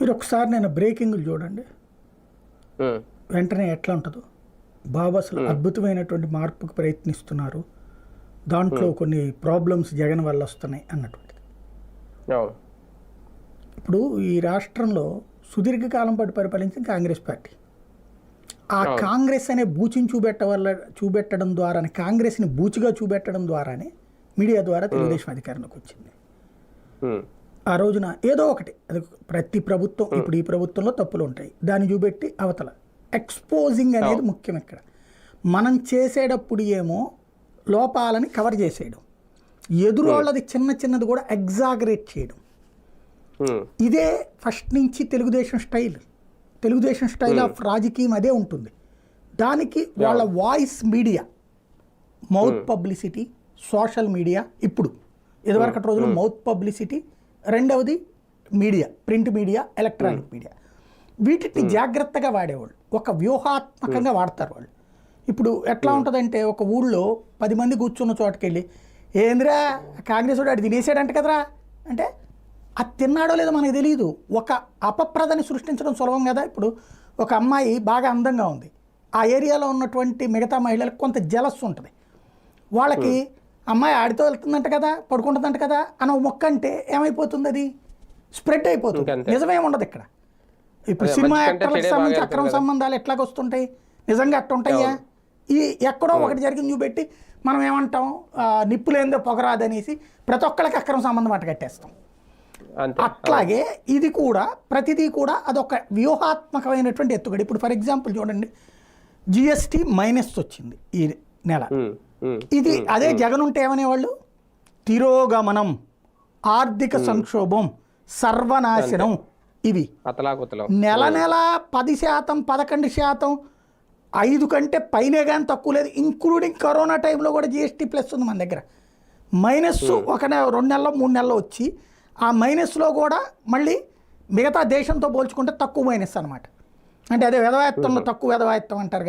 మీరు ఒకసారి నేను బ్రేకింగ్లు చూడండి, వెంటనే ఎట్లా ఉంటుందో. బాబు అసలు అద్భుతమైనటువంటి మార్పుకు ప్రయత్నిస్తున్నారు, దాంట్లో కొన్ని ప్రాబ్లమ్స్ జగన్ వల్ల వస్తున్నాయి అన్నటువంటిది. ఇప్పుడు ఈ రాష్ట్రంలో సుదీర్ఘకాలం పాటు పరిపాలించిన కాంగ్రెస్ పార్టీ, ఆ కాంగ్రెస్ అనే బూచిని చూపెట్టడం ద్వారానే, కాంగ్రెస్ని బూచిగా చూపెట్టడం ద్వారానే మీడియా ద్వారా తెలుగుదేశం అధికారంలోకి వచ్చింది. ఆ రోజున ఏదో ఒకటి, అది ప్రతి ప్రభుత్వం, ఇప్పుడు ఈ ప్రభుత్వంలో తప్పులు ఉంటాయి, దాన్ని చూపెట్టి అవతల ఎక్స్పోజింగ్ అనేది ముఖ్యం. ఇక్కడ మనం చేసేటప్పుడు ఏమో లోపాలని కవర్ చేసేయడం, ఎదురోళ్ళది చిన్న చిన్నది కూడా ఎగ్జాగరేట్ చేయడం. ఇదే ఫస్ట్ నుంచి తెలుగుదేశం స్టైల్ ఆఫ్ రాజకీయం అదే ఉంటుంది. దానికి వాళ్ళ voice media, mouth publicity, social media. ఇప్పుడు ఇదివరకటి రోజులు మౌత్ పబ్లిసిటీ, రెండవది media, print media, electronic media. వీటిని జాగ్రత్తగా వాడేవాళ్ళు, ఒక వ్యూహాత్మకంగా వాడతారు వాళ్ళు. ఇప్పుడు ఎట్లా ఉంటుందంటే, ఒక ఊళ్ళో 10 మంది కూర్చున్న చోటుకెళ్ళి, ఏంద్రా కాంగ్రెస్ వాడు అటు తినేసాడంట కదరా అంటే, అది తిన్నాడో లేదో మనకు తెలియదు. ఒక అపప్రదని సృష్టించడం సులభం కదా. ఇప్పుడు ఒక అమ్మాయి బాగా అందంగా ఉంది, ఆ ఏరియాలో ఉన్నటువంటి మిగతా మహిళలకు కొంత జలస్ ఉంటుంది. వాళ్ళకి అమ్మాయి ఆడితో వెళ్తుందంట కదా, పడుకుంటుందంట కదా అని మొక్క అంటే ఏమైపోతుంది, అది స్ప్రెడ్ అయిపోతుంది. నిజమేమి ఉండదు ఇక్కడ. ఇప్పుడు సినిమా యాక్టర్లకు సంబంధించి అక్రమ సంబంధాలు ఎట్లాగొస్తుంటాయి, నిజంగా అట్టుంటాయా? ఈ ఎక్కడో ఒకటి జరిగింది చూపెట్టి మనం ఏమంటాం, నిప్పులేందో పొగరాదనేసి ప్రతి ఒక్కళ్ళకి అక్రమ సంబంధం అట్ట కట్టేస్తాం. అట్లాగే ఇది కూడా, ప్రతిదీ కూడా అదొక వ్యూహాత్మకమైనటువంటి ఎత్తుగడ. ఇప్పుడు ఫర్ ఎగ్జాంపుల్ చూడండి, జిఎస్టీ మైనస్ వచ్చింది ఈ నెల. ఇది అదే జగన్ ఉంటే ఏమనేవాళ్ళు, తిరోగమనం, ఆర్థిక సంక్షోభం, సర్వనాశనం. ఇవి నెల 10%, 11%, 5 కంటే పైనే కానీ తక్కువ లేదు. ఇంక్లూడింగ్ కరోనా టైంలో కూడా జిఎస్టీ ప్లస్ ఉంది మన దగ్గర. మైనస్ 1 నెల, 2 నెలలు, 3 నెలలు వచ్చి, ఆ మైనస్లో కూడా మళ్ళీ మిగతా దేశంతో పోల్చుకుంటే తక్కువ మైనస్ అనమాట. అంటే అదే వెధవాయత్వంలో తక్కువ వెధవాయత్వం అంటారు.